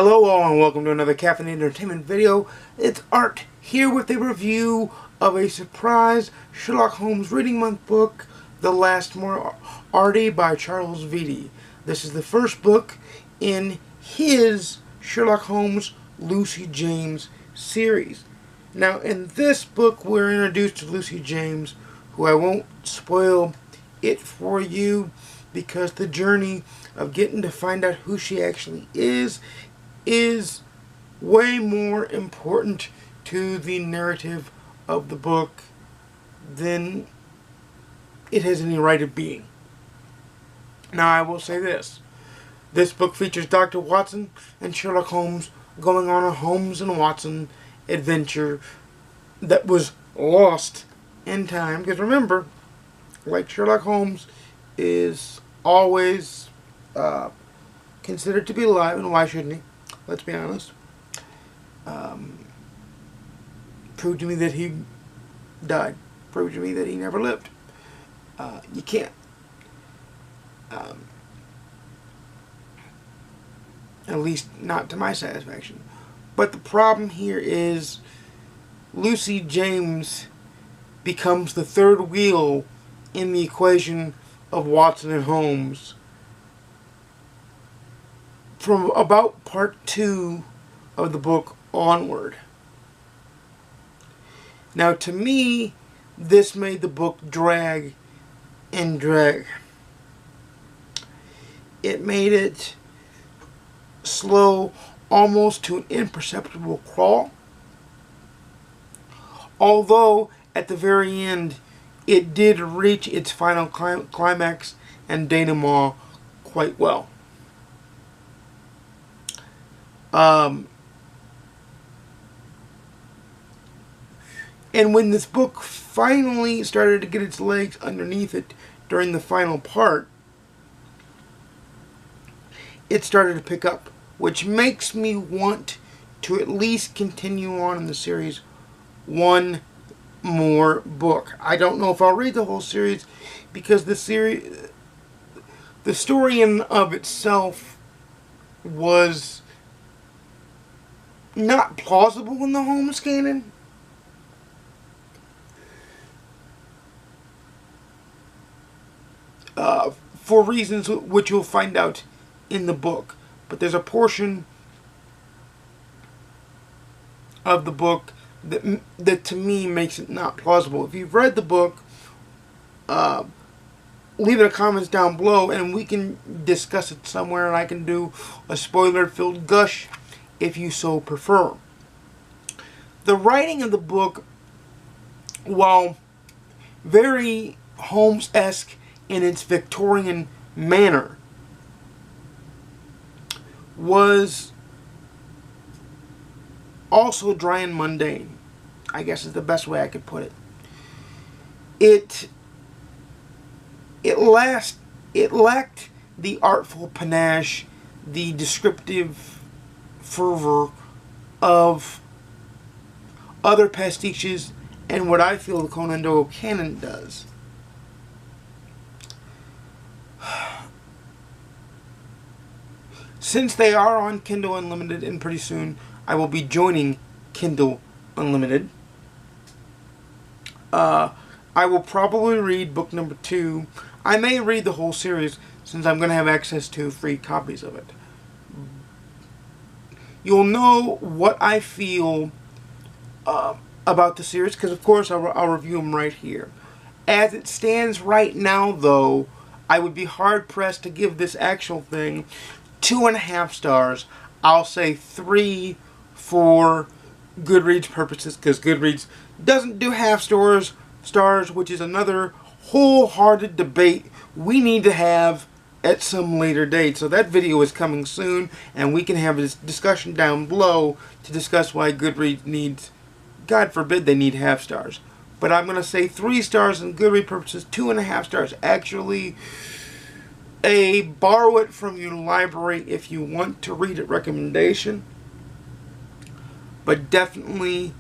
Hello all and welcome to another Caffeine Entertainment video. It's Art here with a review of a surprise Sherlock Holmes Reading Month book, The Last Moriarty by Charles Veley. This is the first book in his Sherlock Holmes Lucy James series. Now in this book we're introduced to Lucy James, who I won't spoil it for you because the journey of getting to find out who she actually is way more important to the narrative of the book than it has any right of being. Now I will say this. This book features Dr. Watson and Sherlock Holmes going on a Holmes and Watson adventure that was lost in time. Because remember, like Sherlock Holmes is always considered to be alive, and why shouldn't he? Let's be honest. Prove to me that he died. Prove to me that he never lived. You can't. At least not to my satisfaction. But the problem here is Lucy James becomes the third wheel in the equation of Watson and Holmes from about part 2 of the book onward. Now to me, this made the book drag and drag. It made it slow almost to an imperceptible crawl. Although at the very end it did reach its final climax and denouement quite well. And when this book finally started to get its legs underneath it during the final part, it started to pick up, which makes me want to at least continue on in the series one more book. I don't know if I'll read the whole series because the story in of itself was not plausible in the Holmes canon. For reasons which you'll find out in the book. But there's a portion of the book that to me makes it not plausible. If you've read the book, leave it in the comments down below and we can discuss it somewhere, and I can do a spoiler-filled gush if you so prefer. The writing of the book, while very Holmes-esque in its Victorian manner, was also dry and mundane, I guess is the best way I could put it. It lacked the artful panache, the descriptive fervor of other pastiches and what I feel the Conan Doyle canon does. Since they are on Kindle Unlimited, and pretty soon I will be joining Kindle Unlimited, I will probably read book number 2. I may read the whole series since I'm going to have access to free copies of it. You'll know what I feel about the series because, of course, I'll review them right here. As it stands right now, though, I would be hard-pressed to give this actual thing 2.5 stars. I'll say 3 for GoodReads purposes, because GoodReads doesn't do half stars, which is another wholehearted debate we need to have at some later date. So that video is coming soon, and we can have this discussion down below to discuss why GoodReads needs, God forbid they need half stars. But I'm going to say 3 stars in GoodReads purposes, 2.5 stars actually. A borrow it from your library if you want to read it recommendation. But definitely,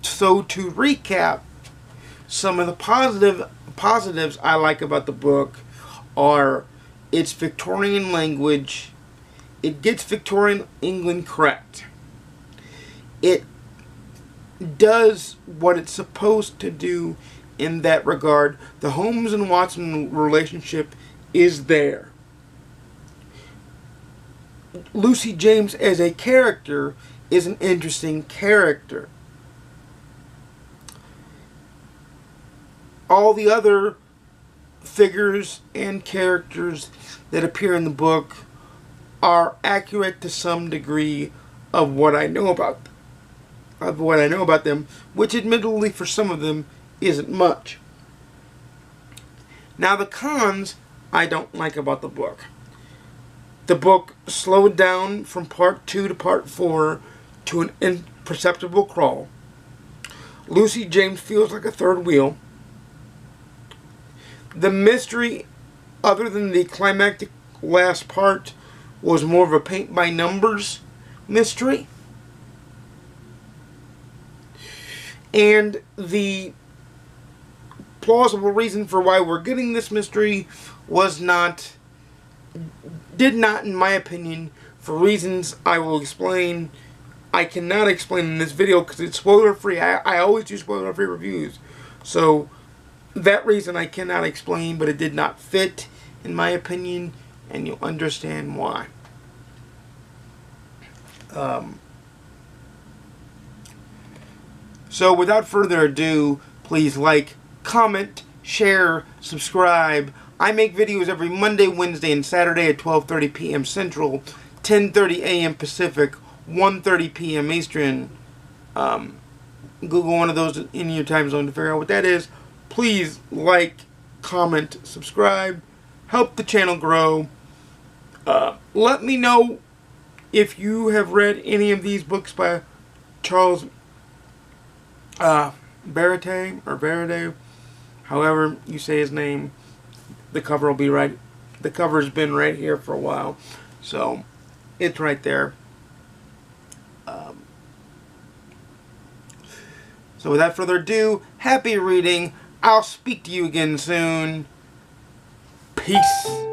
so to recap, some of the positives I like about the book are It's Victorian language. It gets Victorian England correct. It does what it's supposed to do in that regard. The Holmes and Watson relationship is there. Lucy James as a character is an interesting character. All the other figures and characters that appear in the book are accurate to some degree of what I know about them, which admittedly for some of them isn't much. Now the cons I don't like about the book. The book slowed down from part 2 to part 4 to an imperceptible crawl. Lucy James feels like a third wheel. The mystery, other than the climactic last part, was more of a paint-by-numbers mystery. And the plausible reason for why we're getting this mystery did not, in my opinion, for reasons I will explain, I cannot explain in this video because it's spoiler-free. I always do spoiler-free reviews. So, that reason I cannot explain, but it did not fit, in my opinion, and you'll understand why. So without further ado, please like, comment, share, subscribe. I make videos every Monday, Wednesday, and Saturday at 12:30 p.m. Central, 10:30 a.m. Pacific, 1:30 p.m. Eastern. Google one of those in your time zone to figure out what that is. Please like, comment, subscribe. Help the channel grow. Let me know if you have read any of these books by Charles Veley, however you say his name. The cover will be right. The cover's been right here for a while, so it's right there. So without further ado, happy reading. I'll speak to you again soon. Peace.